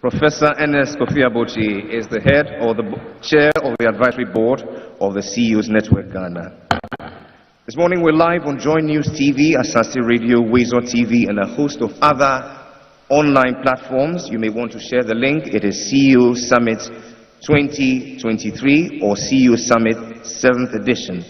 Professor Ernest Kofi is the head or the chair of the advisory board of the CEOs Network Ghana. This morning we're live on Joy News TV, Asase Radio, Wezo TV, and a host of other online platforms. You may want to share the link. It is CEO Summit 2023 or CEO Summit 7th edition.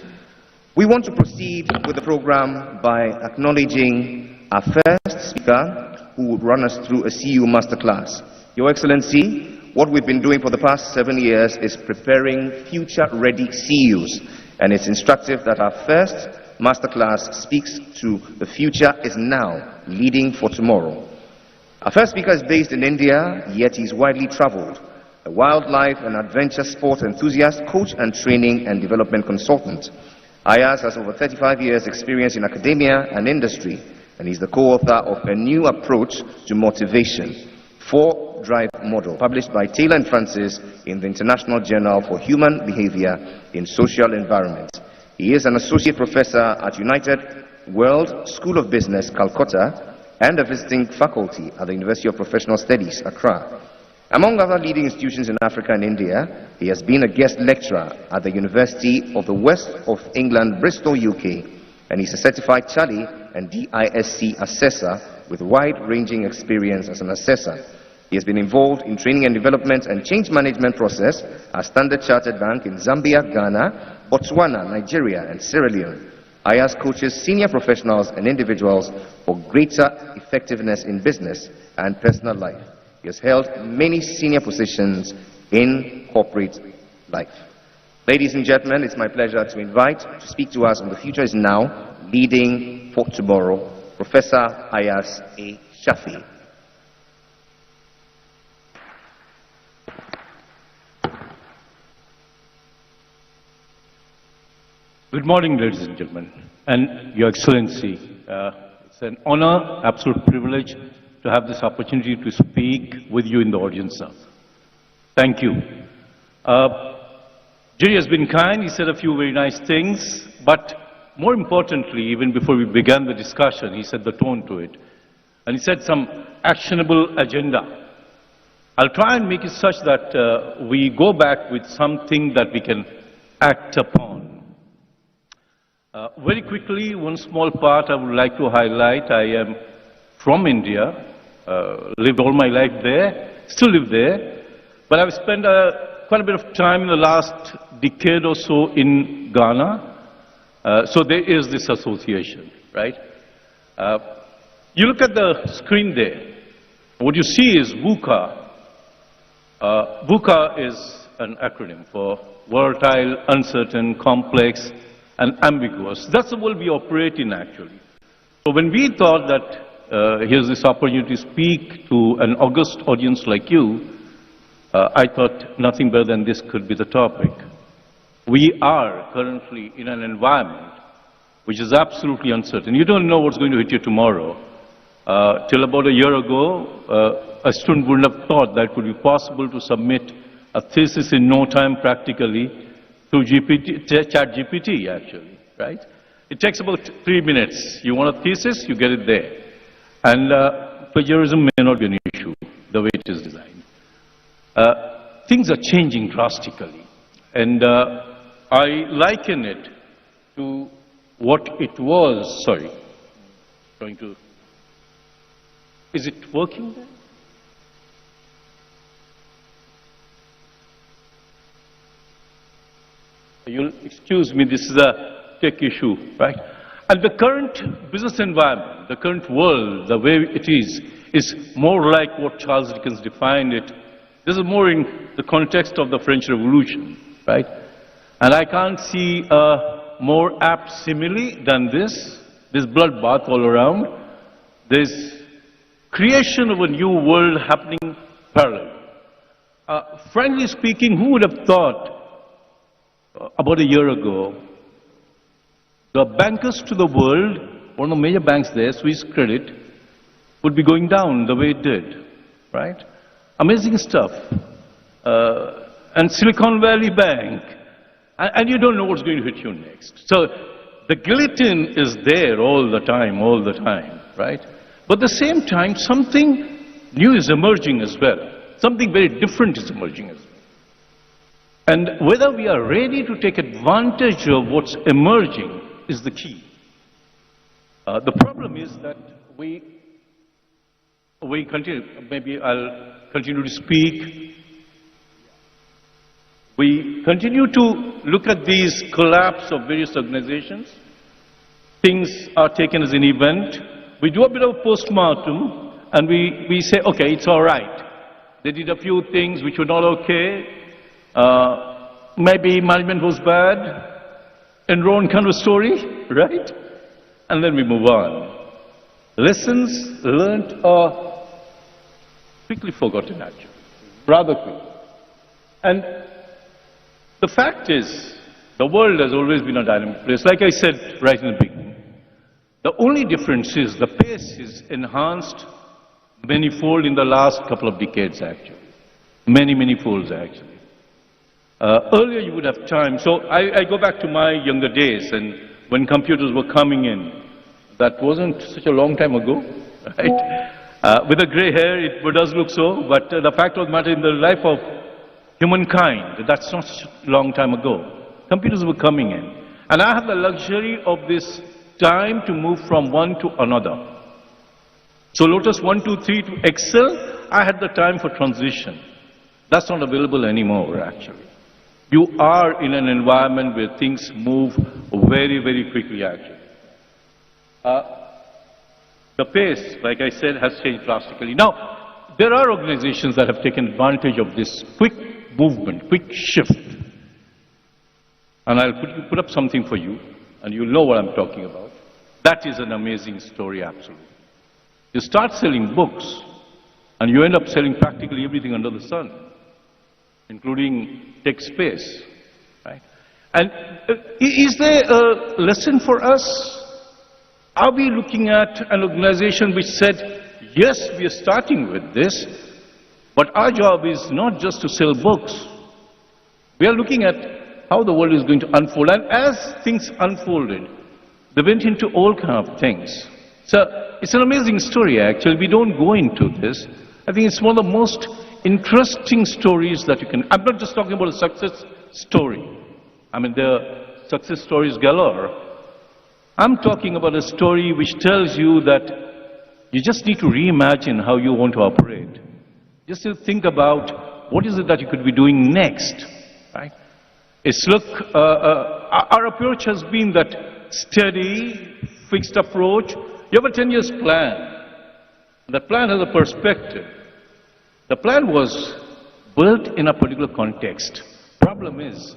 We want to proceed with the program by acknowledging our first speaker who will run us through a CEO masterclass. Your Excellency, what we've been doing for the past 7 years is preparing future-ready CEOs, and it's instructive that our first masterclass speaks to the future is now, leading for tomorrow. Our first speaker is based in India, yet he's widely traveled, a wildlife and adventure sport enthusiast, coach and training and development consultant. Ayaz has over 35 years experience in academia and industry, and he's the co-author of a new approach to motivation, 4-Drive Model, published by Taylor and Francis in the International Journal for Human Behavior in Social Environment. He is an associate professor at United World School of Business, Calcutta, and a visiting faculty at the University of Professional Studies, Accra. Among other leading institutions in Africa and India, he has been a guest lecturer at the University of the West of England, Bristol, UK, and he's a certified Charlie and DISC assessor with wide-ranging experience as an assessor. He has been involved in training and development and change management process at Standard Chartered Bank in Zambia, Ghana, Botswana, Nigeria, and Sierra Leone. Ayaz coaches senior professionals and individuals for greater effectiveness in business and personal life. He has held many senior positions in corporate life. Ladies and gentlemen, it's my pleasure to invite to speak to us on The Future is Now, Leading for Tomorrow, Professor Ayaz A. Shafi. Good morning, ladies and gentlemen, and Your Excellency. It's an honor, absolute privilege to have this opportunity to speak with you in the audience now. Thank you. Jerry has been kind. He said a few very nice things, but more importantly, even before we began the discussion, he set the tone to it. And he said some actionable agenda. I'll try and make it such that we go back with something that we can act upon. Very quickly, one small part I would like to highlight. I am from India, lived all my life there, still live there, but I've spent quite a bit of time in the last decade or so in Ghana. So there is this association, right? You look at the screen there. What you see is VUCA. VUCA is an acronym for Volatile, Uncertain, Complex, and Ambiguous. That's the world we operate in, actually. So when we thought that here's this opportunity to speak to an august audience like you, I thought nothing better than this could be the topic. We are currently in an environment which is absolutely uncertain. You don't know what's going to hit you tomorrow. Till about a year ago, a student wouldn't have thought that it would be possible to submit a thesis in no time practically through ChatGPT, actually, right? It takes about 3 minutes. You want a thesis, you get it there. And plagiarism may not be an issue, the way it is designed. Things are changing drastically. And I liken it to what it was. Sorry. Is it working there? You'll excuse me, this is a tech issue, right? And the current business environment, the current world, the way it is more like what Charles Dickens defined it. This is more in the context of the French Revolution, right? And I can't see a more apt simile than this bloodbath all around. There's creation of a new world happening parallel. Frankly speaking, who would have thought about a year ago, the bankers to the world, one of the major banks there, Swiss Credit, would be going down the way it did, right? Amazing stuff. And Silicon Valley Bank, and you don't know what's going to hit you next. So the guillotine is there all the time, right? But at the same time, something new is emerging as well. something very different is emerging as well. And whether we are ready to take advantage of what's emerging is the key. The problem is that we continue, maybe I'll continue to speak. We continue to look at these collapse of various organizations. Things are taken as an event. We do a bit of a postmortem and we say, okay, it's all right. They did a few things which were not okay. Maybe management was bad. Enron kind of story, right? And then we move on. Lessons learned are quickly forgotten actually, rather quickly. And the fact is, the world has always been a dynamic place. Like I said right in the beginning, the only difference is the pace is enhanced many-fold in the last couple of decades actually. Many folds actually. Earlier you would have time, so I go back to my younger days and when computers were coming in. That wasn't such a long time ago, right? With the gray hair, it does look so, but the fact of the matter in the life of humankind, that's not such a long time ago. Computers were coming in. And I have the luxury of this time to move from one to another. So Lotus 1, 2, 3 to Excel, I had the time for transition. That's not available anymore, actually. You are in an environment where things move very quickly, actually. The pace, like I said, has changed drastically. Now, there are organizations that have taken advantage of this quick movement, quick shift. And I'll put up something for you, and you'll know what I'm talking about. That is an amazing story, absolutely. You start selling books, and you end up selling practically everything under the sun, including tech space, right? And is there a lesson for us? Are we looking at an organization which said, yes, we are starting with this, but our job is not just to sell books. We are looking at how the world is going to unfold. And as things unfolded, they went into all kinds of things. So it's an amazing story, actually. We don't go into this. I think it's one of the most interesting stories that you can... I'm not just talking about a success story. I mean, there are success stories galore. I'm talking about a story which tells you that you just need to reimagine how you want to operate. Just to think about what is it that you could be doing next, right? It's look, our approach has been that steady, fixed approach. You have a 10 years plan. That plan has a perspective. The plan was built in a particular context. Problem is,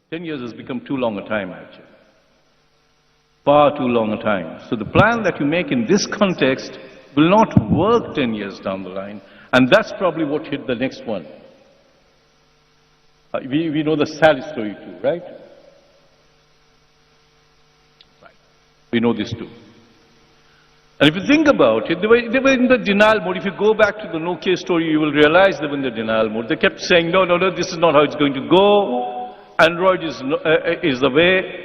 10 years has become too long a time, actually. Far too long a time. So the plan that you make in this context will not work 10 years down the line, and that's probably what hit the next one. We know the Sally story too, right? Right. We know this too. And if you think about it, they were in the denial mode. If you go back to the Nokia story, you will realize they were in the denial mode. They kept saying, no, this is not how it's going to go. Android is the way.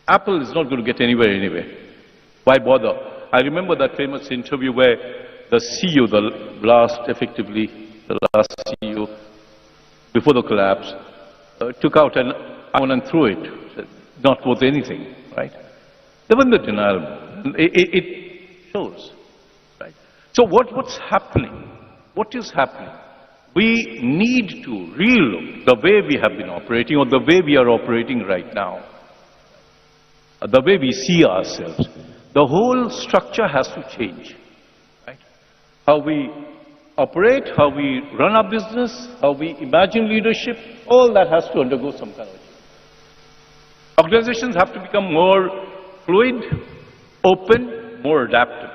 Apple is not going to get anywhere anyway. Why bother? I remember that famous interview where the CEO, the last CEO, before the collapse, took out an iPhone and threw it. Said, not worth anything, right? They were in the denial mode. It shows, right? So what's happening? What is happening? We need to relook the way we have been operating or the way we are operating right now. The way we see ourselves. The whole structure has to change, right? How we operate, how we run our business, how we imagine leadership, all that has to undergo some kind of change. Organizations have to become more fluid, open, more adaptable.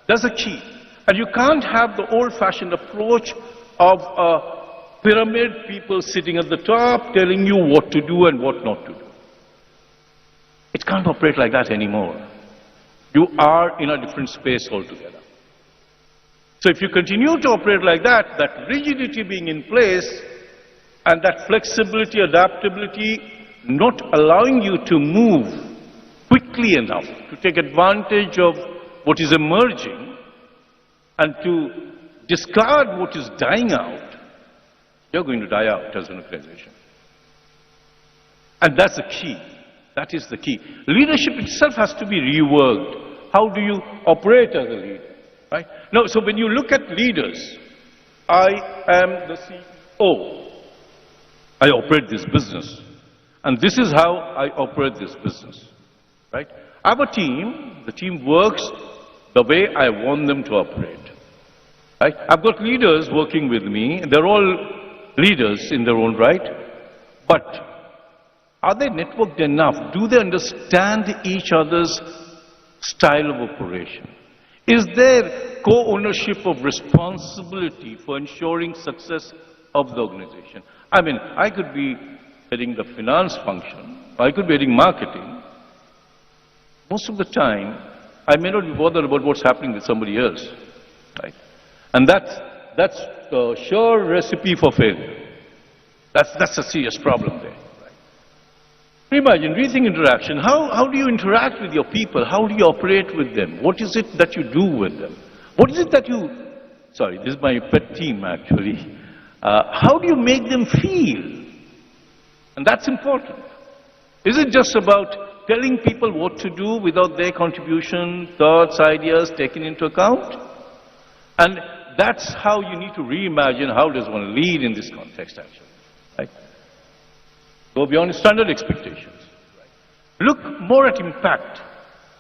That's the key. And you can't have the old-fashioned approach of a pyramid, people sitting at the top telling you what to do and what not to do. It can't operate like that anymore. You are in a different space altogether. So if you continue to operate like that, that rigidity being in place and that flexibility, adaptability, not allowing you to move quickly enough to take advantage of what is emerging and to discard what is dying out, you're going to die out as an organization. And that's the key. That is the key. Leadership itself has to be reworked. How do you operate as a leader? Right? Now, so when you look at leaders, I am the CEO. I operate this business. And this is how I operate this business. Right? I have a team. The team works the way I want them to operate. Right? I've got leaders working with me. They're all leaders in their own right. But are they networked enough? Do they understand each other's style of operation? Is there co-ownership of responsibility for ensuring success of the organization? I mean, I could be heading the finance function, I could be heading marketing. Most of the time, I may not be bothered about what's happening with somebody else, right? And that's the sure recipe for failure. That's a serious problem there. Imagine, rethink interaction. How do you interact with your people? How do you operate with them? What is it that you do with them? What is it that you... Sorry, this is my pet team actually. How do you make them feel? And that's important. Is it just about telling people what to do without their contribution, thoughts, ideas taken into account? And that's how you need to reimagine how does one lead in this context actually. Right? Go beyond standard expectations. Look more at impact.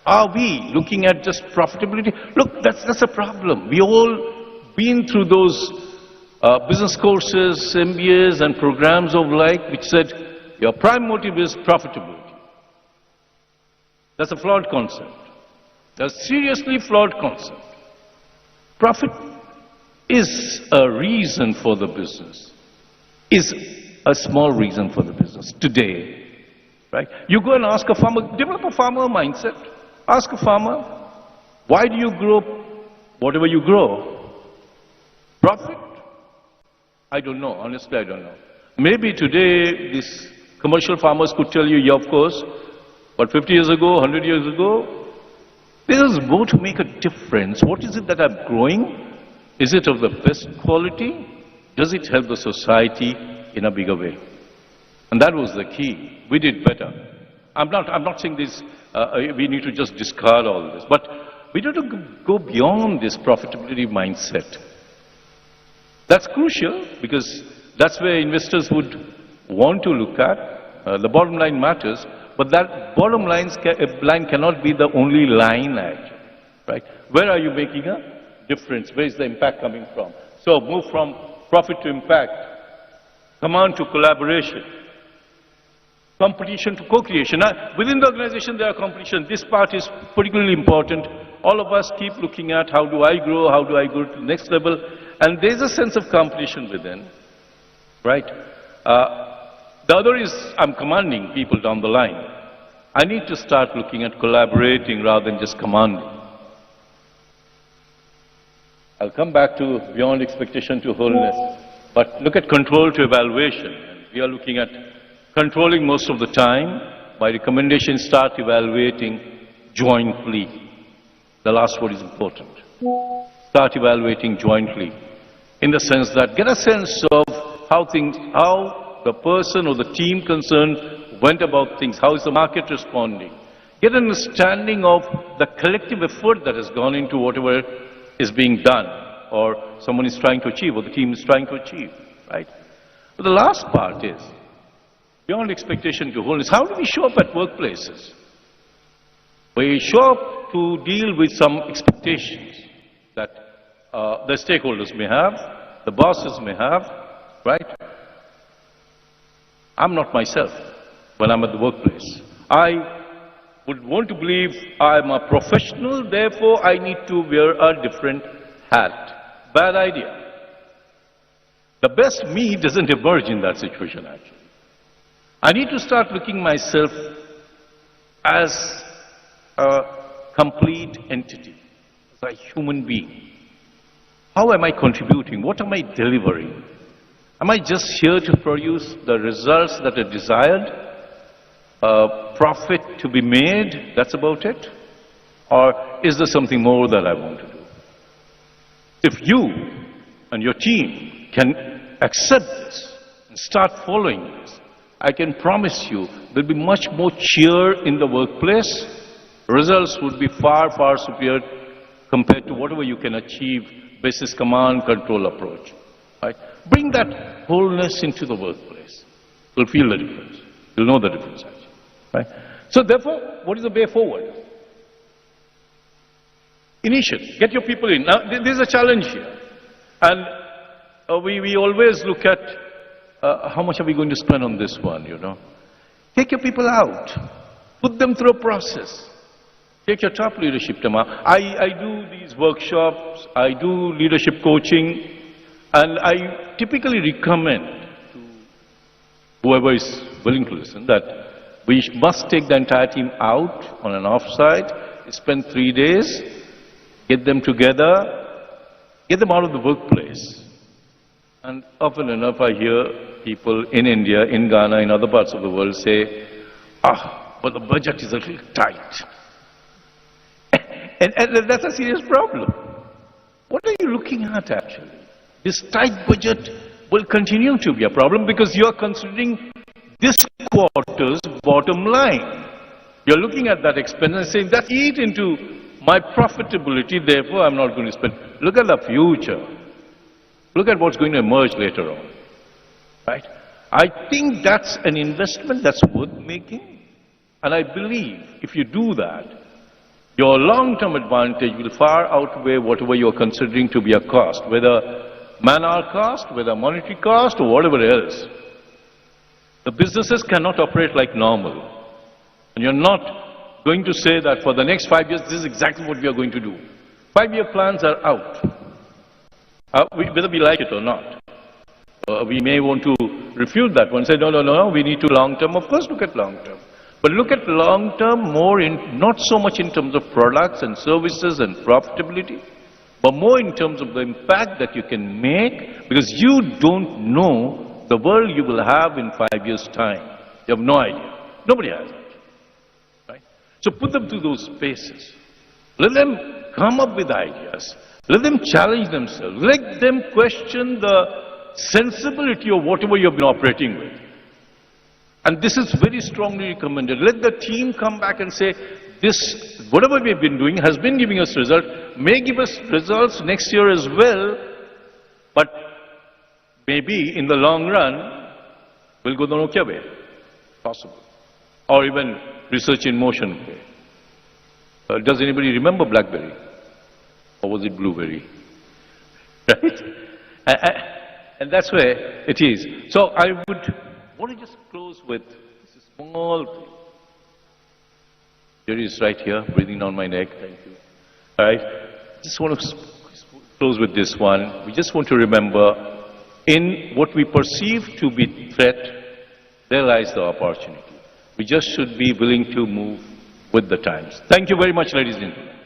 Are we looking at just profitability? Look, that's a problem. We all been through those business courses, MBAs and programs of like which said your prime motive is profitability. That's a flawed concept. That's a seriously flawed concept. Profit is a reason for the business. Is a small reason for the business today, right? You go and ask a farmer, develop a farmer mindset. Ask a farmer, why do you grow whatever you grow? Profit? I don't know, honestly I don't know. Maybe today these commercial farmers could tell you, yeah, of course, but 50 years ago, 100 years ago, this is more to make a difference. What is it that I'm growing? Is it of the best quality? Does it help the society in a bigger way? And that was the key. We did better. I'm not saying this, we need to just discard all this, but we need to go beyond this profitability mindset. That's crucial because that's where investors would want to look at. The bottom line matters, but that bottom line cannot be the only line actually, right? Where are you making a difference? Where is the impact coming from? So move from profit to impact. Command to collaboration, competition to co-creation. Now, within the organization there are competition. This part is particularly important. All of us keep looking at how do I grow to the next level, and there's a sense of competition within, right? The other is I'm commanding people down the line. I need to start looking at collaborating rather than just commanding. I'll come back to beyond expectation to wholeness. But look at control to evaluation. We are looking at controlling most of the time. My recommendation, start evaluating jointly. The last word is important. Start evaluating jointly. In the sense that get a sense of how the person or the team concerned went about things. How is the market responding? Get an understanding of the collective effort that has gone into whatever is being done, or someone is trying to achieve, or the team is trying to achieve, right? But the last part is, beyond expectation to wholeness, how do we show up at workplaces? We show up to deal with some expectations that the stakeholders may have, the bosses may have, right? I'm not myself when I'm at the workplace. I would want to believe I'm a professional, therefore I need to wear a different hat. Bad idea. The best me doesn't emerge in that situation actually. I need to start looking myself as a complete entity, as a human being. How am I contributing? What am I delivering? Am I just here to produce the results that are desired? Profit to be made, that's about it? Or is there something more that I want to do? If you and your team can accept this and start following this, I can promise you there'll be much more cheer in the workplace. Results would be far, far superior compared to whatever you can achieve basis command control approach. Right? Bring that wholeness into the workplace. You'll feel the difference. You'll know the difference actually. Right? So therefore, what is the way forward? Initiative. Get your people in. Now, there's a challenge here. And we always look at how much are we going to spend on this one, you know. Take your people out. Put them through a process. Take your top leadership team out. I do these workshops, I do leadership coaching, and I typically recommend to whoever is willing to listen that we must take the entire team out on an offsite, spend 3 days, get them together, get them out of the workplace. And often enough I hear people in India, in Ghana, in other parts of the world say, but the budget is a little tight. And that's a serious problem. What are you looking at actually? This tight budget will continue to be a problem because you are considering this quarter's bottom line. You're looking at that expense and saying, that eat into my profitability, therefore I'm not going to spend. Look at the future. Look at what's going to emerge later on. Right? I think that's an investment that's worth making. And I believe if you do that, your long-term advantage will far outweigh whatever you're considering to be a cost, whether man-hour cost, whether monetary cost, or whatever else. The businesses cannot operate like normal. And you're not going to say that for the next 5 years, this is exactly what we are going to do. 5-year plans are out. Whether we like it or not. We may want to refute that one, say, no, we need to long-term. Of course, look at long-term. But look at long-term more in, not so much in terms of products and services and profitability, but more in terms of the impact that you can make, because you don't know the world you will have in 5 years' time. You have no idea. Nobody has it. Right? So put them through those spaces. Let them come up with ideas. Let them challenge themselves. Let them question the sensibility of whatever you've been operating with. And this is very strongly recommended. Let the team come back and say, this, whatever we've been doing has been giving us results, may give us results next year as well, but maybe in the long run, we'll go the Nokia way. Possible. Or even research in motion way. Does anybody remember BlackBerry? Or was it Blueberry? Right? And that's where it is. So I would want to just close with this small thing. Jerry is right here, breathing down my neck. Thank you. All right? Just want to close with this one. We just want to remember, in what we perceive to be threat, there lies the opportunity. We just should be willing to move with the times. Thank you very much, ladies and gentlemen.